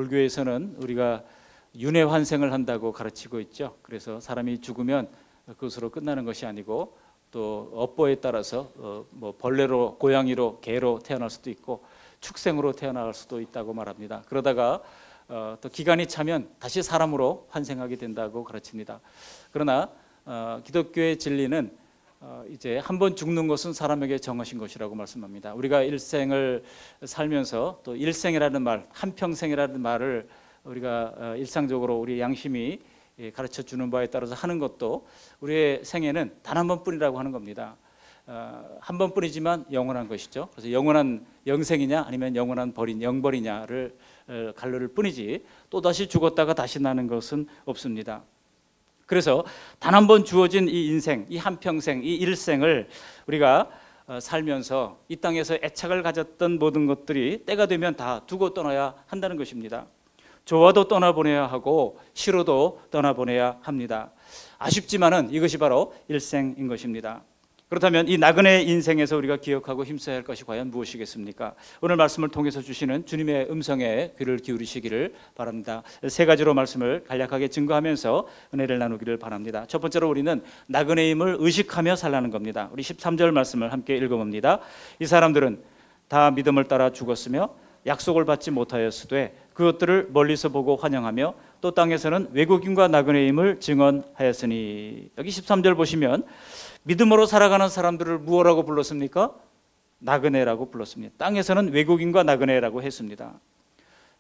불교에서는 우리가 윤회 환생을 한다고 가르치고 있죠. 그래서 사람이 죽으면 그것으로 끝나는 것이 아니고 또 업보에 따라서 뭐 벌레로, 고양이로, 개로 태어날 수도 있고 축생으로 태어날 수도 있다고 말합니다. 그러다가 또 기간이 차면 다시 사람으로 환생하게 된다고 가르칩니다. 그러나 기독교의 진리는 이제 한번 죽는 것은 사람에게 정하신 것이라고 말씀합니다. 우리가 일생을 살면서 또 일생이라는 말, 한평생이라는 말을 우리가 일상적으로 우리 양심이 가르쳐 주는 바에 따라서 하는 것도 우리의 생애는 단 한 번뿐이라고 하는 겁니다. 한 번뿐이지만 영원한 것이죠. 그래서 영원한 영생이냐 아니면 영원한 영벌이냐를 가르를 뿐이지 또다시 죽었다가 다시 나는 것은 없습니다. 그래서 단 한 번 주어진 이 인생, 이 한평생, 이 일생을 우리가 살면서 이 땅에서 애착을 가졌던 모든 것들이 때가 되면 다 두고 떠나야 한다는 것입니다. 좋아도 떠나보내야 하고 싫어도 떠나보내야 합니다. 아쉽지만은 이것이 바로 일생인 것입니다. 그렇다면 이 나그네 인생에서 우리가 기억하고 힘써야 할 것이 과연 무엇이겠습니까? 오늘 말씀을 통해서 주시는 주님의 음성에 귀를 기울이시기를 바랍니다. 세 가지로 말씀을 간략하게 증거하면서 은혜를 나누기를 바랍니다. 첫 번째로 우리는 나그네임을 의식하며 살라는 겁니다. 우리 13절 말씀을 함께 읽어봅니다. 이 사람들은 다 믿음을 따라 죽었으며 약속을 받지 못하였으되 그것들을 멀리서 보고 환영하며 또 땅에서는 외국인과 나그네임을 증언하였으니. 여기 13절 보시면 믿음으로 살아가는 사람들을 무엇라고 불렀습니까? 나그네라고 불렀습니다. 땅에서는 외국인과 나그네라고 했습니다.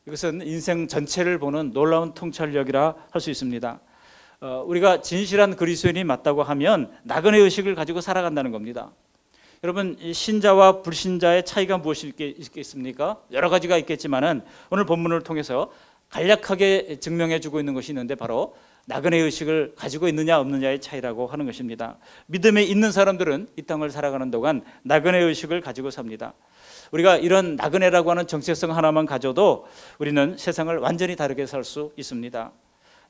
이것은 인생 전체를 보는 놀라운 통찰력이라 할 수 있습니다. 우리가 진실한 그리스도인이 맞다고 하면 나그네 의식을 가지고 살아간다는 겁니다. 여러분, 신자와 불신자의 차이가 무엇이 있겠습니까? 여러 가지가 있겠지만은 오늘 본문을 통해서 간략하게 증명해 주고 있는 것이 있는데 바로 나그네 의식을 가지고 있느냐 없느냐의 차이라고 하는 것입니다. 믿음에 있는 사람들은 이 땅을 살아가는 동안 나그네 의식을 가지고 삽니다. 우리가 이런 나그네라고 하는 정체성 하나만 가져도 우리는 세상을 완전히 다르게 살 수 있습니다.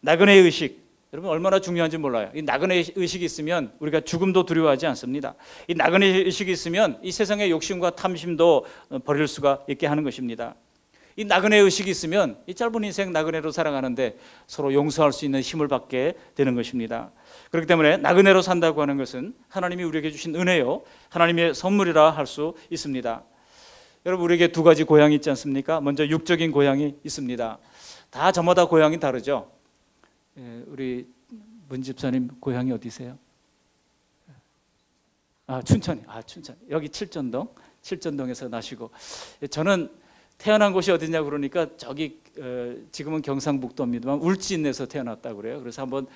나그네 의식, 여러분 얼마나 중요한지 몰라요. 이 나그네 의식이 있으면 우리가 죽음도 두려워하지 않습니다. 이 나그네 의식이 있으면 이 세상의 욕심과 탐심도 버릴 수가 있게 하는 것입니다. 이 나그네 의식이 있으면 이 짧은 인생 나그네로 살아가는데 서로 용서할 수 있는 힘을 받게 되는 것입니다. 그렇기 때문에 나그네로 산다고 하는 것은 하나님이 우리에게 주신 은혜요, 하나님의 선물이라 할 수 있습니다. 여러분, 우리에게 두 가지 고향이 있지 않습니까? 먼저 육적인 고향이 있습니다. 다 저마다 고향이 다르죠. 우리 문 집사님 고향이 어디세요? 춘천. 여기 칠전동에서 나시고, 저는 태어난 곳이 어디냐 그러니까 저기 지금은 경상북도입니다만 울진에서 태어났다고 그래요. 그래서 한번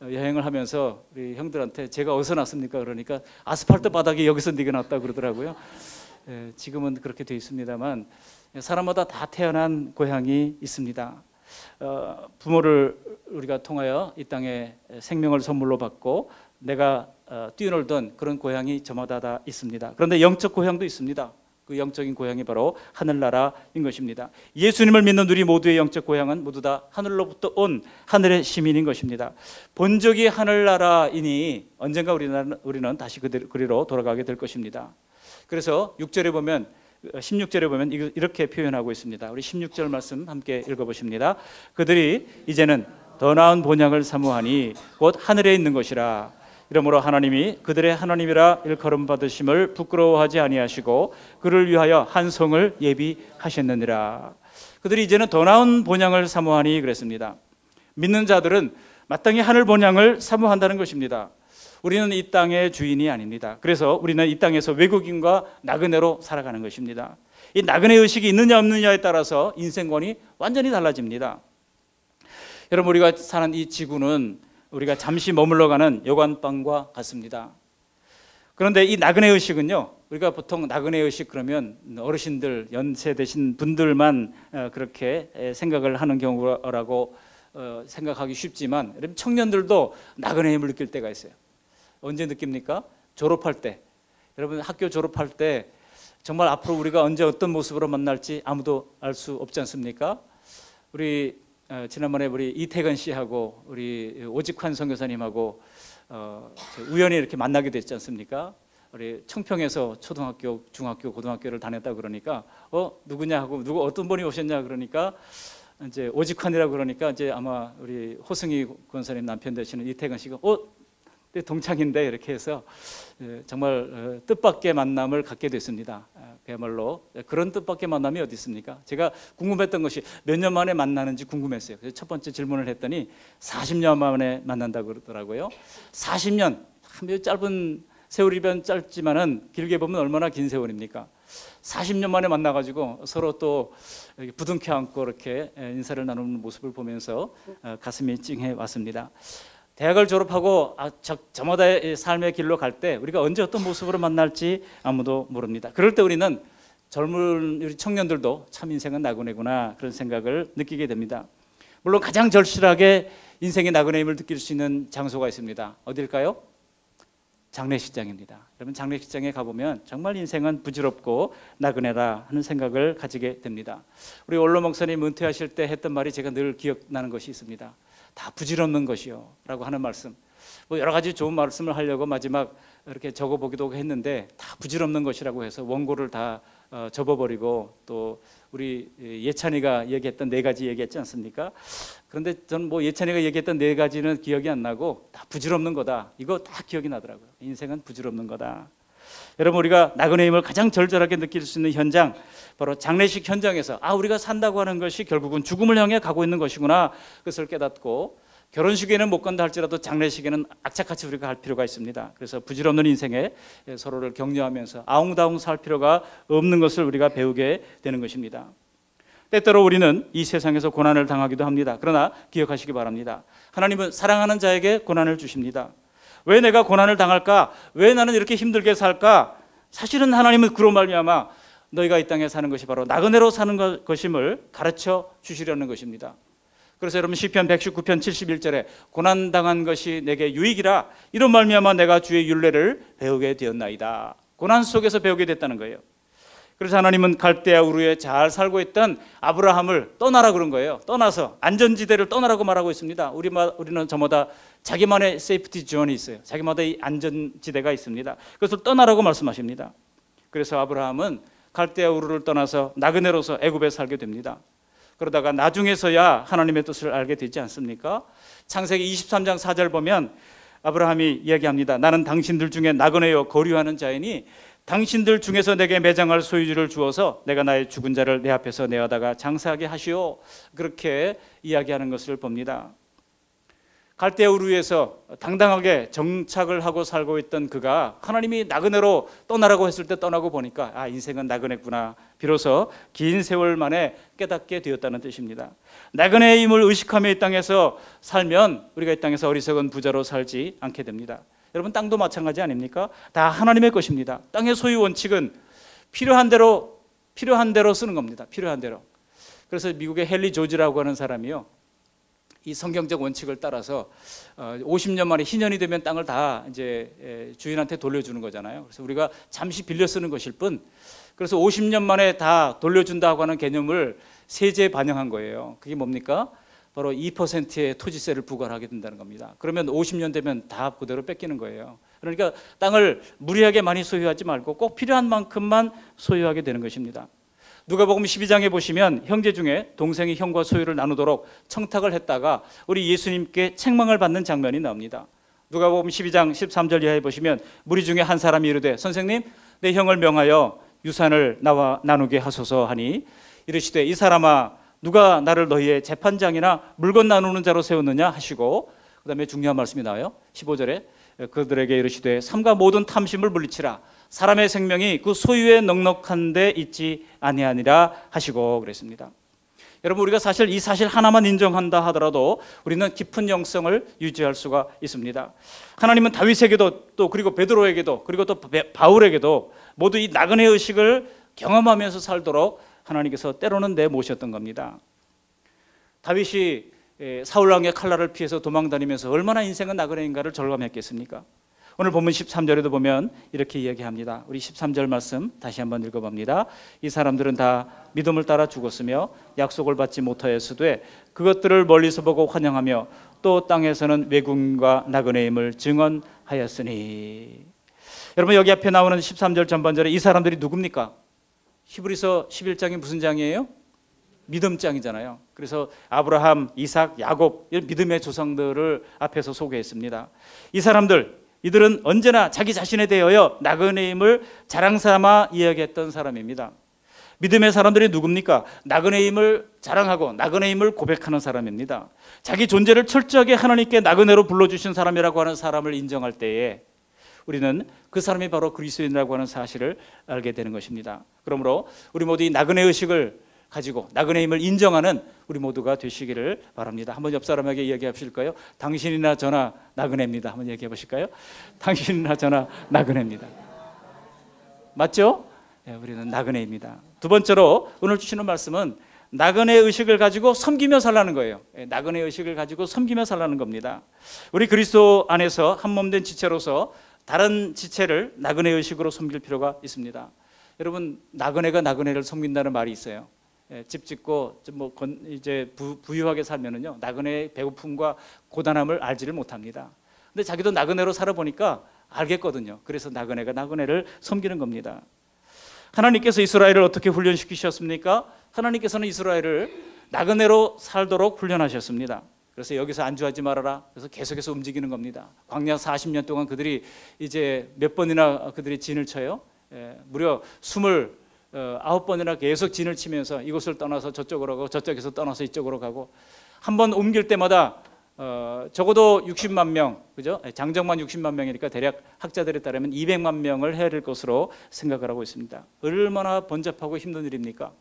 여행을 하면서 우리 형들한테 제가 어디서 났습니까? 그러니까 아스팔트 바닥이 여기서 네가 났다고 그러더라고요. 지금은 그렇게 돼 있습니다만 사람마다 다 태어난 고향이 있습니다. 부모를 우리가 통하여 이 땅에 생명을 선물로 받고 내가 뛰어놀던 그런 고향이 저마다 다 있습니다. 그런데 영적 고향도 있습니다. 그 영적인 고향이 바로 하늘나라인 것입니다. 예수님을 믿는 우리 모두의 영적 고향은 모두 다 하늘로부터 온 하늘의 시민인 것입니다. 본적이 하늘나라이니 언젠가 우리는 다시 그리로 돌아가게 될 것입니다. 그래서 6절에 보면 16절에 보면 이렇게 표현하고 있습니다. 우리 16절 말씀 함께 읽어보십니다. 그들이 이제는 더 나은 본향을 사모하니 곧 하늘에 있는 것이라. 이러므로 하나님이 그들의 하나님이라 일컬음 받으심을 부끄러워하지 아니하시고 그를 위하여 한 성을 예비하셨느니라. 그들이 이제는 더 나은 본향을 사모하니 그랬습니다. 믿는 자들은 마땅히 하늘 본향을 사모한다는 것입니다. 우리는 이 땅의 주인이 아닙니다. 그래서 우리는 이 땅에서 외국인과 나그네로 살아가는 것입니다. 이 나그네 의식이 있느냐 없느냐에 따라서 인생관이 완전히 달라집니다. 여러분, 우리가 사는 이 지구는 우리가 잠시 머물러가는 여관방과 같습니다. 그런데 이 나그네 의식은요, 우리가 보통 나그네 의식 그러면 어르신들, 연세 되신 분들만 그렇게 생각을 하는 경우라고 생각하기 쉽지만 청년들도 나그네 힘을 느낄 때가 있어요. 언제 느낍니까? 졸업할 때. 여러분, 학교 졸업할 때 정말 앞으로 우리가 언제 어떤 모습으로 만날지 아무도 알 수 없지 않습니까? 우리 지난번에 우리 이태근 씨하고 우리 오직환 선교사님하고 우연히 이렇게 만나게 됐지 않습니까? 우리 청평에서 초등학교, 중학교, 고등학교를 다녔다 그러니까 누구냐 하고 누구 어떤 분이 오셨냐 그러니까 이제 오직환이라고 그러니까 이제 아마 우리 호승희 권사님 남편 되시는 이태근 씨가 내 동창인데 이렇게 해서 정말 뜻밖의 만남을 갖게 됐습니다. 그야말로 그런 뜻밖의 만남이 어디 있습니까? 제가 궁금했던 것이 몇 년 만에 만나는지 궁금했어요. 그래서 첫 번째 질문을 했더니 40년 만에 만난다고 그러더라고요. 40년, 짧은 세월이면 짧지만은 길게 보면 얼마나 긴 세월입니까? 40년 만에 만나가지고 서로 또 부둥켜 안고 이렇게 인사를 나누는 모습을 보면서 가슴이 찡해 왔습니다. 대학을 졸업하고 저마다의 삶의 길로 갈 때 우리가 언제 어떤 모습으로 만날지 아무도 모릅니다. 그럴 때 우리는 젊은 우리 청년들도 참 인생은 나그네구나 그런 생각을 느끼게 됩니다. 물론 가장 절실하게 인생의 나그네임을 느낄 수 있는 장소가 있습니다. 어딜까요? 장례식장입니다. 여러분 장례식장에 가보면 정말 인생은 부질없고 나그네라 하는 생각을 가지게 됩니다. 우리 원로 목사님 은퇴하실 때 했던 말이 제가 늘 기억나는 것이 있습니다. 다 부질없는 것이요 라고 하는 말씀. 뭐 여러 가지 좋은 말씀을 하려고 마지막 이렇게 적어보기도 했는데 다 부질없는 것이라고 해서 원고를 다 접어버리고 또 우리 예찬이가 얘기했던 4가지 얘기했지 않습니까? 그런데 저는 뭐 예찬이가 얘기했던 4가지는 기억이 안 나고 다 부질없는 거다. 이거 다 기억이 나더라고요. 인생은 부질없는 거다. 여러분 우리가 나그네임을 가장 절절하게 느낄 수 있는 현장, 바로 장례식 현장에서 우리가 산다고 하는 것이 결국은 죽음을 향해 가고 있는 것이구나 그것을 깨닫고, 결혼식에는 못 간다 할지라도 장례식에는 악착같이 우리가 할 필요가 있습니다. 그래서 부질없는 인생에 서로를 격려하면서 아웅다웅 살 필요가 없는 것을 우리가 배우게 되는 것입니다. 때때로 우리는 이 세상에서 고난을 당하기도 합니다. 그러나 기억하시기 바랍니다. 하나님은 사랑하는 자에게 고난을 주십니다. 왜 내가 고난을 당할까? 왜 나는 이렇게 힘들게 살까? 사실은 하나님은 그로 말미암아 너희가 이 땅에 사는 것이 바로 나그네로 사는 것임을 가르쳐 주시려는 것입니다. 그래서 여러분 시편 119편 71절에 고난당한 것이 내게 유익이라 이런 말미암아 내가 주의 율례를 배우게 되었나이다. 고난 속에서 배우게 됐다는 거예요. 그래서 하나님은 갈대아 우르에 잘 살고 있던 아브라함을 떠나라 그런 거예요. 떠나서 안전지대를 떠나라고 말하고 있습니다. 우리는 저마다 자기만의 세이프티 존이 있어요. 자기마다의 안전지대가 있습니다. 그것을 떠나라고 말씀하십니다. 그래서 아브라함은 갈대아 우르를 떠나서 나그네로서 애굽에 살게 됩니다. 그러다가 나중에서야 하나님의 뜻을 알게 되지 않습니까? 창세기 23장 4절 보면 아브라함이 이야기합니다. 나는 당신들 중에 나그네여 거류하는 자이니 당신들 중에서 내게 매장할 소유주를 주어서 내가 나의 죽은 자를 내 앞에서 내어다가 장사하게 하시오. 그렇게 이야기하는 것을 봅니다. 갈대아 우르에서 당당하게 정착을 하고 살고 있던 그가 하나님이 나그네로 떠나라고 했을 때 떠나고 보니까 인생은 나그네구나. 비로소 긴 세월 만에 깨닫게 되었다는 뜻입니다. 나그네의 힘을 의식하며 이 땅에서 살면 우리가 이 땅에서 어리석은 부자로 살지 않게 됩니다. 여러분 땅도 마찬가지 아닙니까? 다 하나님의 것입니다. 땅의 소유 원칙은 필요한 대로 쓰는 겁니다. 필요한 대로. 그래서 미국의 헨리 조지라고 하는 사람이요, 이 성경적 원칙을 따라서 50년 만에 희년이 되면 땅을 다 이제 주인한테 돌려주는 거잖아요. 그래서 우리가 잠시 빌려 쓰는 것일 뿐, 그래서 50년 만에 다 돌려준다고 하는 개념을 세제에 반영한 거예요. 그게 뭡니까? 바로 2%의 토지세를 부과하게 된다는 겁니다. 그러면 50년 되면 다 그대로 뺏기는 거예요. 그러니까 땅을 무리하게 많이 소유하지 말고 꼭 필요한 만큼만 소유하게 되는 것입니다. 누가복음 12장에 보시면 형제 중에 동생이 형과 소유를 나누도록 청탁을 했다가 우리 예수님께 책망을 받는 장면이 나옵니다. 누가복음 12장 13절 이하에 보시면 무리 중에 한 사람이 이르되 선생님 내 형을 명하여 유산을 나와 나누게 하소서 하니 이르시되 이 사람아 누가 나를 너희의 재판장이나 물건 나누는 자로 세웠느냐 하시고, 그 다음에 중요한 말씀이 나와요. 15절에 그들에게 이르시되 삼가 모든 탐심을 물리치라 사람의 생명이 그 소유에 넉넉한 데 있지 아니하니라 하시고 그랬습니다. 여러분 우리가 사실 이 사실 하나만 인정한다 하더라도 우리는 깊은 영성을 유지할 수가 있습니다. 하나님은 다윗에게도 또 그리고 베드로에게도 그리고 또 바울에게도 모두 이 나그네 의식을 경험하면서 살도록 하나님께서 때로는 내모셨던 겁니다. 다윗이 사울왕의 칼날을 피해서 도망다니면서 얼마나 인생은 나그네인가를 절감했겠습니까? 오늘 본문 13절에도 보면 이렇게 이야기합니다. 우리 13절 말씀 다시 한번 읽어봅니다. 이 사람들은 다 믿음을 따라 죽었으며 약속을 받지 못하였으되 그것들을 멀리서 보고 환영하며 또 땅에서는 외국인과 나그네임을 증언하였으니. 여러분 여기 앞에 나오는 13절 전반절에 이 사람들이 누굽니까? 히브리서 11장이 무슨 장이에요? 믿음장이잖아요. 그래서 아브라함, 이삭, 야곱 이런 믿음의 조상들을 앞에서 소개했습니다. 이 사람들, 이들은 언제나 자기 자신에 대하여 나그네의 힘을 자랑 삼아 이야기했던 사람입니다. 믿음의 사람들이 누굽니까? 나그네의 힘을 자랑하고 나그네의 힘을 고백하는 사람입니다. 자기 존재를 철저하게 하나님께 나그네로 불러주신 사람이라고 하는 사람을 인정할 때에 우리는 그 사람이 바로 그리스도인이라고 하는 사실을 알게 되는 것입니다. 그러므로 우리 모두 이 나그네 의식을 가지고 나그네 힘을 인정하는 우리 모두가 되시기를 바랍니다. 한번 옆 사람에게 이야기하실까요? 당신이나 저나 나그네입니다. 한번 얘기해 보실까요? 당신이나 저나 나그네입니다. 맞죠? 네, 우리는 나그네입니다. 두 번째로 오늘 주시는 말씀은 나그네 의식을 가지고 섬기며 살라는 거예요. 나그네 의식을 가지고 섬기며 살라는 겁니다. 우리 그리스도 안에서 한 몸 된 지체로서 다른 지체를 나그네 의식으로 섬길 필요가 있습니다. 여러분, 나그네가 나그네를 섬긴다는 말이 있어요. 집 짓고 이제 부유하게 살면은요, 나그네의 배고픔과 고단함을 알지를 못합니다. 근데 자기도 나그네로 살아보니까 알겠거든요. 그래서 나그네가 나그네를 섬기는 겁니다. 하나님께서 이스라엘을 어떻게 훈련시키셨습니까? 하나님께서는 이스라엘을 나그네로 살도록 훈련하셨습니다. 그래서 여기서 안주하지 말아라. 그래서 계속해서 움직이는 겁니다. 광야 40년 동안 그들이 이제 몇 번이나 그들이 진을 쳐요. 무려 29번이나 계속 진을 치면서 이곳을 떠나서 저쪽으로 가고 저쪽에서 떠나서 이쪽으로 가고, 한 번 옮길 때마다 적어도 60만 명, 그죠? 장정만 60만 명이니까 대략 학자들에 따르면 200만 명을 해야 될 것으로 생각을 하고 있습니다. 얼마나 번잡하고 힘든 일입니까?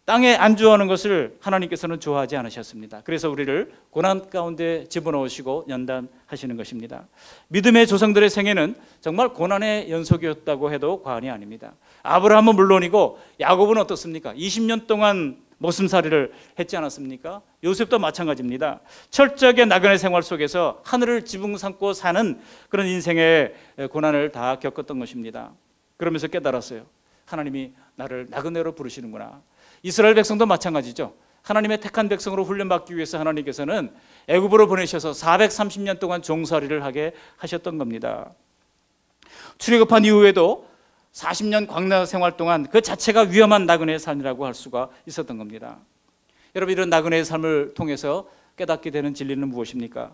땅에 안주하는 것을 하나님께서는 좋아하지 않으셨습니다. 그래서 우리를 고난 가운데 집어넣으시고 연단하시는 것입니다. 믿음의 조상들의 생애는 정말 고난의 연속이었다고 해도 과언이 아닙니다. 아브라함은 물론이고 야곱은 어떻습니까? 20년 동안 머슴살이를 했지 않았습니까? 요셉도 마찬가지입니다. 철저하게 나그네 생활 속에서 하늘을 지붕 삼고 사는 그런 인생의 고난을 다 겪었던 것입니다. 그러면서 깨달았어요. 하나님이 나를 나그네로 부르시는구나. 이스라엘 백성도 마찬가지죠. 하나님의 택한 백성으로 훈련받기 위해서 하나님께서는 애굽으로 보내셔서 430년 동안 종살이를 하게 하셨던 겁니다. 출애굽한 이후에도 40년 광야 생활 동안 그 자체가 위험한 나그네의 삶이라고 할 수가 있었던 겁니다. 여러분, 이런 나그네의 삶을 통해서 깨닫게 되는 진리는 무엇입니까?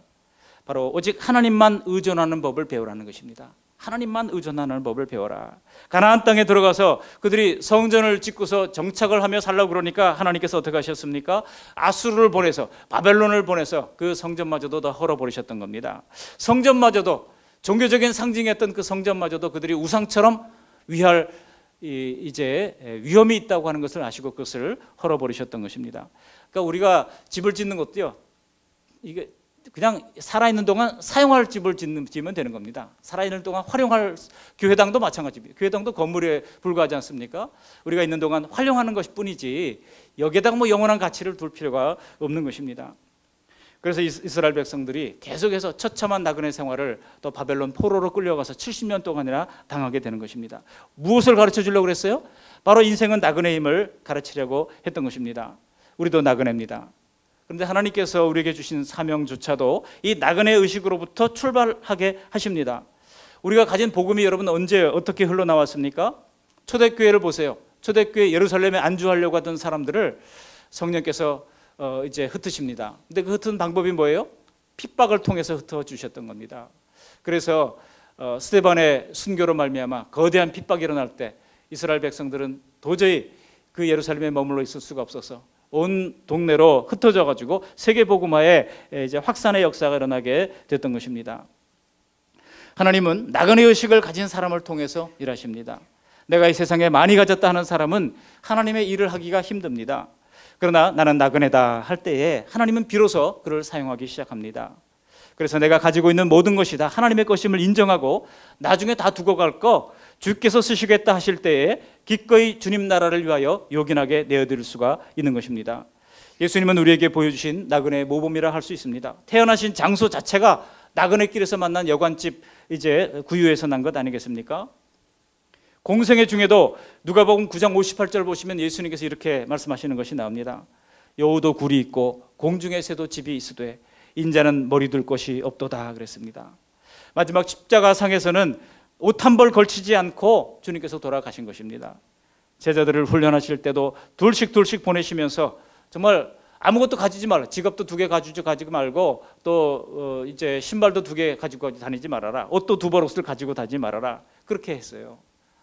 바로 오직 하나님만 의존하는 법을 배우라는 것입니다. 하나님만 의존하는 법을 배워라. 가나안 땅에 들어가서 그들이 성전을 짓고서 정착을 하며 살라고 그러니까 하나님께서 어떻게 하셨습니까? 아수르를 보내서, 바벨론을 보내서 그 성전마저도 다 헐어버리셨던 겁니다. 성전마저도, 종교적인 상징이었던 그 성전마저도 그들이 우상처럼 위할 이제 위험이 있다고 하는 것을 아시고 그것을 헐어버리셨던 것입니다. 그러니까 우리가 집을 짓는 것도요, 이게 그냥 살아있는 동안 사용할 집을 지으면 되는 겁니다. 살아있는 동안 활용할, 교회당도 마찬가지입니다. 교회당도 건물에 불과하지 않습니까? 우리가 있는 동안 활용하는 것일 뿐이지 여기에다가 뭐 영원한 가치를 둘 필요가 없는 것입니다. 그래서 이스라엘 백성들이 계속해서 처참한 나그네 생활을 또 바벨론 포로로 끌려가서 70년 동안이나 당하게 되는 것입니다. 무엇을 가르쳐 주려고 그랬어요? 바로 인생은 나그네의 힘을 가르치려고 했던 것입니다. 우리도 나그네입니다. 그런데 하나님께서 우리에게 주신 사명조차도 이 나그네 의식으로부터 출발하게 하십니다. 우리가 가진 복음이 여러분 언제 어떻게 흘러나왔습니까? 초대교회를 보세요. 초대교회 예루살렘에 안주하려고 하던 사람들을 성령께서 이제 흩으십니다. 근데 그 흩은 방법이 뭐예요? 핍박을 통해서 흩어 주셨던 겁니다. 그래서 스데반의 순교로 말미암아 거대한 핍박이 일어날 때 이스라엘 백성들은 도저히 그 예루살렘에 머물러 있을 수가 없어서 온 동네로 흩어져 가지고 세계 복음화의 이제 확산의 역사가 일어나게 됐던 것입니다. 하나님은 나그네 의식을 가진 사람을 통해서 일하십니다. 내가 이 세상에 많이 가졌다 하는 사람은 하나님의 일을 하기가 힘듭니다. 그러나 나는 나그네다 할 때에 하나님은 비로소 그를 사용하기 시작합니다. 그래서 내가 가지고 있는 모든 것이 다 하나님의 것임을 인정하고 나중에 다 두고 갈 거 주께서 쓰시겠다 하실 때에 기꺼이 주님 나라를 위하여 요긴하게 내어드릴 수가 있는 것입니다. 예수님은 우리에게 보여주신 나그네의 모범이라 할 수 있습니다. 태어나신 장소 자체가 나그네길에서 만난 여관집 이제 구유에서 난 것 아니겠습니까? 공생애 중에도 누가복음 9장 58절 보시면 예수님께서 이렇게 말씀하시는 것이 나옵니다. 여우도 굴이 있고 공중의 새도 집이 있으되 인자는 머리 둘 곳이 없도다 그랬습니다. 마지막 십자가상에서는 옷 한 벌 걸치지 않고 주님께서 돌아가신 것입니다. 제자들을 훈련하실 때도 둘씩 보내시면서 정말 아무것도 가지지 말라. 지갑도 2개 가지고 말고 또 이제 신발도 2개 가지고 다니지 말아라. 옷도 2벌 옷을 가지고 다니지 말아라. 그렇게 했어요.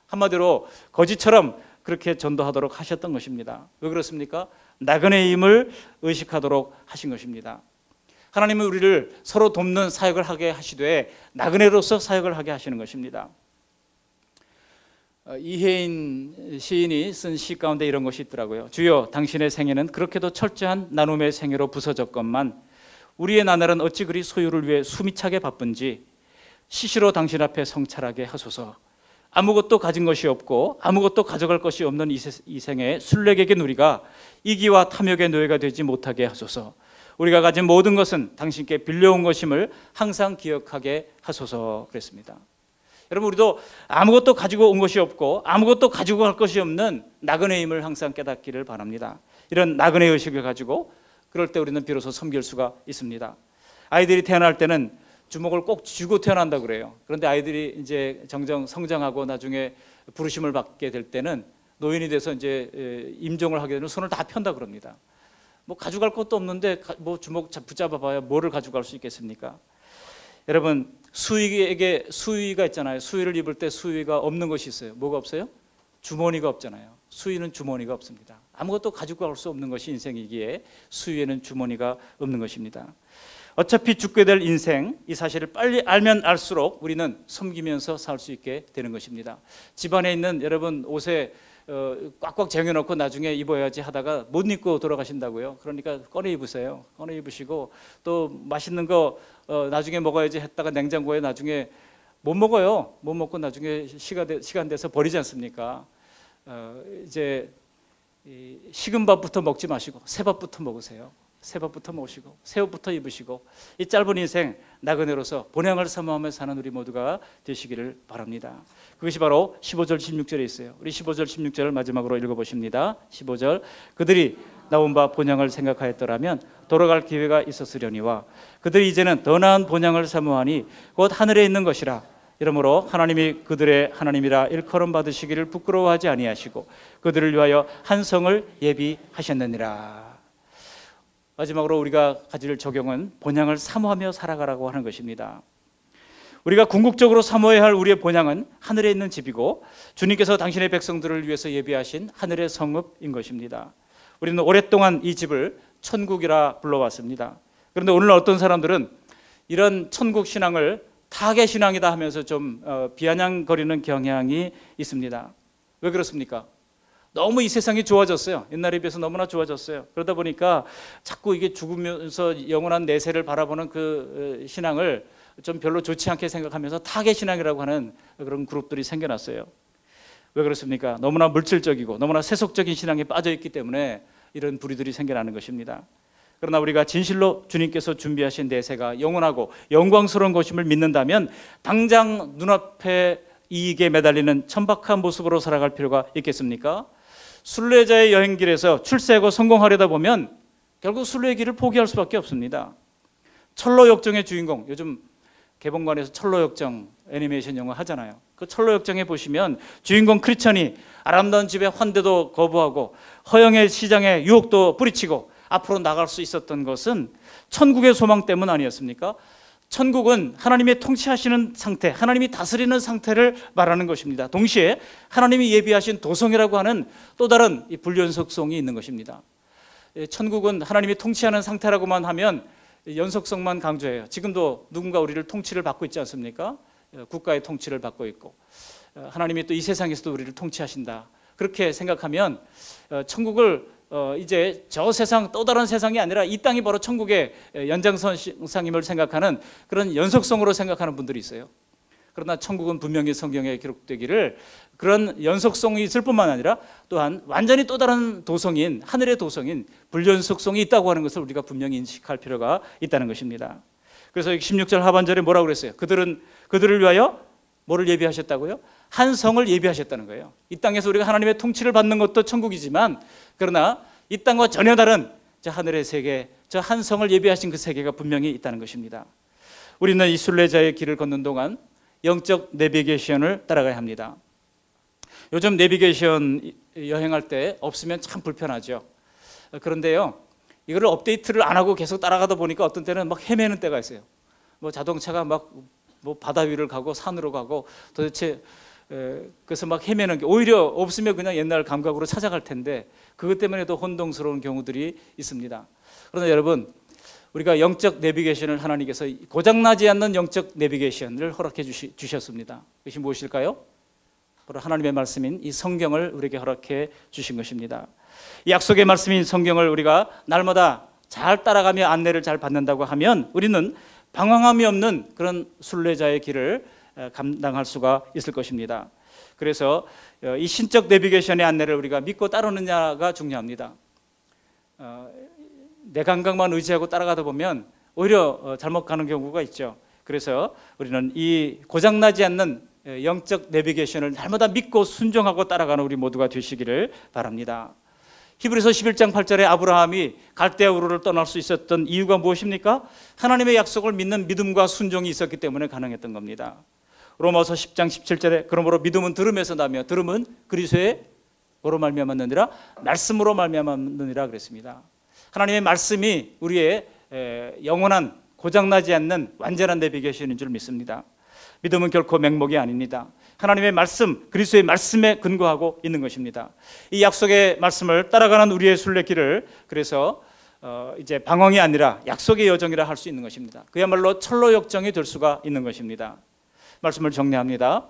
한마디로 거지처럼 그렇게 전도하도록 하셨던 것입니다. 왜 그렇습니까? 나그네의 힘을 의식하도록 하신 것입니다. 하나님은 우리를 서로 돕는 사역을 하게 하시되 나그네로서 사역을 하게 하시는 것입니다. 이혜인 시인이 쓴 시 가운데 이런 것이 있더라고요. 주여 당신의 생애는 그렇게도 철저한 나눔의 생애로 부서졌건만 우리의 나날은 어찌 그리 소유를 위해 숨이 차게 바쁜지 시시로 당신 앞에 성찰하게 하소서. 아무것도 가진 것이 없고 아무것도 가져갈 것이 없는 이 생에 술래에게 우리가 이기와 탐욕의 노예가 되지 못하게 하소서. 우리가 가진 모든 것은 당신께 빌려온 것임을 항상 기억하게 하소서 그랬습니다. 여러분, 우리도 아무것도 가지고 온 것이 없고 아무것도 가지고 갈 것이 없는 나그네임을 항상 깨닫기를 바랍니다. 이런 나그네 의식을 가지고 그럴 때 우리는 비로소 섬길 수가 있습니다. 아이들이 태어날 때는 주먹을 꼭 쥐고 태어난다고 그래요. 그런데 아이들이 이제 정정 성장하고 나중에 부르심을 받게 될 때는 노인이 돼서 이제 임종을 하게 되면 손을 다 편다 그럽니다. 뭐 가져갈 것도 없는데 뭐 주먹 붙잡아봐야 뭐를 가져갈 수 있겠습니까? 여러분, 수의에게 수의가 있잖아요. 수의를 입을 때 수의가 없는 것이 있어요. 뭐가 없어요? 주머니가 없잖아요. 수의는 주머니가 없습니다. 아무것도 가지고 갈 수 없는 것이 인생이기에 수의에는 주머니가 없는 것입니다. 어차피 죽게 될 인생, 이 사실을 빨리 알면 알수록 우리는 섬기면서 살 수 있게 되는 것입니다. 집안에 있는 여러분 옷에 꽉꽉 쟁여놓고 나중에 입어야지 하다가 못 입고 돌아가신다고요. 그러니까 꺼내 입으세요. 꺼내 입으시고 또 맛있는 거 나중에 먹어야지 했다가 냉장고에 나중에 못 먹어요. 못 먹고 나중에 시간 돼서 버리지 않습니까? 이제 식은 밥부터 먹지 마시고 새 밥부터 먹으세요. 새 밥부터 먹으시고 새 옷부터 입으시고 이 짧은 인생 나그네로서 본향을 사모하며 사는 우리 모두가 되시기를 바랍니다. 그것이 바로 15절 16절에 있어요. 우리 15절 16절을 마지막으로 읽어보십니다. 15절 그들이 나온 바 본향을 생각하였더라면 돌아갈 기회가 있었으려니와 그들이 이제는 더 나은 본향을 사모하니 곧 하늘에 있는 것이라. 이러므로 하나님이 그들의 하나님이라 일컬음 받으시기를 부끄러워하지 아니하시고 그들을 위하여 한 성을 예비하셨느니라. 마지막으로 우리가 가질 적용은 본향을 사모하며 살아가라고 하는 것입니다. 우리가 궁극적으로 사모해야 할 우리의 본향은 하늘에 있는 집이고 주님께서 당신의 백성들을 위해서 예비하신 하늘의 성읍인 것입니다. 우리는 오랫동안 이 집을 천국이라 불러왔습니다. 그런데 오늘 어떤 사람들은 이런 천국 신앙을 타계 신앙이다 하면서 좀 비아냥거리는 경향이 있습니다. 왜 그렇습니까? 너무 이 세상이 좋아졌어요. 옛날에 비해서 너무나 좋아졌어요. 그러다 보니까 자꾸 이게 죽으면서 영원한 내세를 바라보는 그 신앙을 좀 별로 좋지 않게 생각하면서 타계 신앙이라고 하는 그런 그룹들이 생겨났어요. 왜 그렇습니까? 너무나 물질적이고 너무나 세속적인 신앙에 빠져있기 때문에 이런 부류들이 생겨나는 것입니다. 그러나 우리가 진실로 주님께서 준비하신 내세가 영원하고 영광스러운 것임을 믿는다면 당장 눈앞에 이익에 매달리는 천박한 모습으로 살아갈 필요가 있겠습니까? 순례자의 여행길에서 출세하고 성공하려다 보면 결국 순례의 길을 포기할 수밖에 없습니다. 철로역정의 주인공, 요즘 개봉관에서 철로역정 애니메이션 영화 하잖아요. 그 철로역정에 보시면 주인공 크리스천이 아름다운 집의 환대도 거부하고 허영의 시장에 유혹도 뿌리치고 앞으로 나갈 수 있었던 것은 천국의 소망 때문 아니었습니까? 천국은 하나님의 통치하시는 상태, 하나님이 다스리는 상태를 말하는 것입니다. 동시에 하나님이 예비하신 도성이라고 하는 또 다른 불연속성이 있는 것입니다. 천국은 하나님이 통치하는 상태라고만 하면 연속성만 강조해요. 지금도 누군가 우리를 통치를 받고 있지 않습니까? 국가의 통치를 받고 있고 하나님이 또 이 세상에서도 우리를 통치하신다. 그렇게 생각하면 천국을 이제 저 세상 또 다른 세상이 아니라 이 땅이 바로 천국의 연장선상임을 생각하는 그런 연속성으로 생각하는 분들이 있어요. 그러나 천국은 분명히 성경에 기록되기를 그런 연속성이 있을 뿐만 아니라 또한 완전히 또 다른 도성인 하늘의 도성인 불연속성이 있다고 하는 것을 우리가 분명히 인식할 필요가 있다는 것입니다. 그래서 16절 하반절에 뭐라고 그랬어요? 그들을 위하여 뭐를 예비하셨다고요? 한 성을 예비하셨다는 거예요. 이 땅에서 우리가 하나님의 통치를 받는 것도 천국이지만 그러나 이 땅과 전혀 다른 저 하늘의 세계, 저 한 성을 예비하신 그 세계가 분명히 있다는 것입니다. 우리는 이 순례자의 길을 걷는 동안 영적 내비게이션을 따라가야 합니다. 요즘 내비게이션 여행할 때 없으면 참 불편하죠. 그런데요, 이거를 업데이트를 안 하고 계속 따라가다 보니까 어떤 때는 막 헤매는 때가 있어요. 뭐 자동차가 막 뭐 바다 위를 가고 산으로 가고 도대체 그래서 막 헤매는 게, 오히려 없으면 그냥 옛날 감각으로 찾아갈 텐데 그것 때문에도 혼동스러운 경우들이 있습니다. 그러나 여러분, 우리가 영적 내비게이션을 하나님께서 고장나지 않는 영적 내비게이션을 허락해 주셨습니다. 그것이 무엇일까요? 바로 하나님의 말씀인 이 성경을 우리에게 허락해 주신 것입니다. 이 약속의 말씀인 성경을 우리가 날마다 잘 따라가며 안내를 잘 받는다고 하면 우리는 방황함이 없는 그런 순례자의 길을 감당할 수가 있을 것입니다. 그래서 이 신적 내비게이션의 안내를 우리가 믿고 따르느냐가 중요합니다. 내 감각만 의지하고 따라가다 보면 오히려 잘못 가는 경우가 있죠. 그래서 우리는 이 고장나지 않는 영적 내비게이션을 날마다 믿고 순종하고 따라가는 우리 모두가 되시기를 바랍니다. 히브리서 11장 8절에 아브라함이 갈대아 우르를 떠날 수 있었던 이유가 무엇입니까? 하나님의 약속을 믿는 믿음과 순종이 있었기 때문에 가능했던 겁니다. 로마서 10장 17절에 그러므로 믿음은 들음에서 나며 들음은 그리스도의 뭐로 말미암았느니라? 말씀으로 말미암았느니라 그랬습니다. 하나님의 말씀이 우리의 영원한 고장나지 않는 완전한 내비게이션인 줄 믿습니다. 믿음은 결코 맹목이 아닙니다. 하나님의 말씀, 그리스도의 말씀에 근거하고 있는 것입니다. 이 약속의 말씀을 따라가는 우리의 순례길을 그래서 이제 방황이 아니라 약속의 여정이라 할 수 있는 것입니다. 그야말로 철로 역정이 될 수가 있는 것입니다. 말씀을 정리합니다.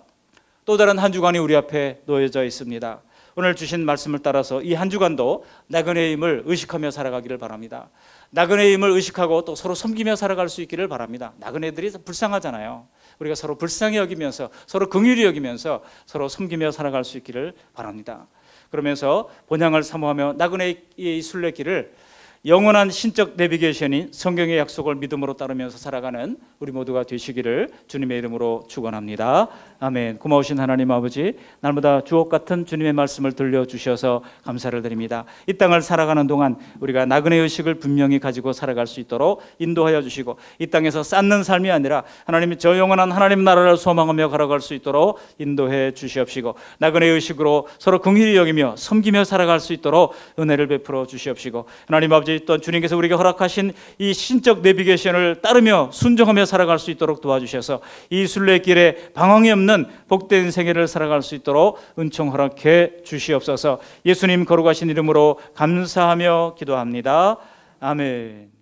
또 다른 한 주간이 우리 앞에 놓여져 있습니다. 오늘 주신 말씀을 따라서 이 한 주간도 나그네의 힘을 의식하며 살아가기를 바랍니다. 나그네의 힘을 의식하고 또 서로 섬기며 살아갈 수 있기를 바랍니다. 나그네들이 불쌍하잖아요. 우리가 서로 불쌍히 여기면서 서로 긍휼히 여기면서 서로 섬기며 살아갈 수 있기를 바랍니다. 그러면서 본향을 사모하며 나그네의 순례길을 영원한 신적 내비게이션인 성경의 약속을 믿음으로 따르면서 살아가는 우리 모두가 되시기를 주님의 이름으로 축원합니다. 아멘. 고마우신 하나님 아버지, 날마다 주옥 같은 주님의 말씀을 들려주셔서 감사를 드립니다. 이 땅을 살아가는 동안 우리가 나그네 의식을 분명히 가지고 살아갈 수 있도록 인도하여 주시고, 이 땅에서 쌓는 삶이 아니라 하나님의 저 영원한 하나님 나라를 소망하며 걸어갈 수 있도록 인도해 주시옵시고, 나그네 의식으로 서로 긍휼히 여기며 섬기며 살아갈 수 있도록 은혜를 베풀어 주시옵시고, 하나님 아버지 또 주님께서 우리에게 허락하신 이 신적 내비게이션을 따르며 순종하며 살아갈 수 있도록 도와주셔서 이 순례길에 방황이 없는 복된 생애를 살아갈 수 있도록 은총 허락해 주시옵소서. 예수님 거룩하신 이름으로 감사하며 기도합니다. 아멘.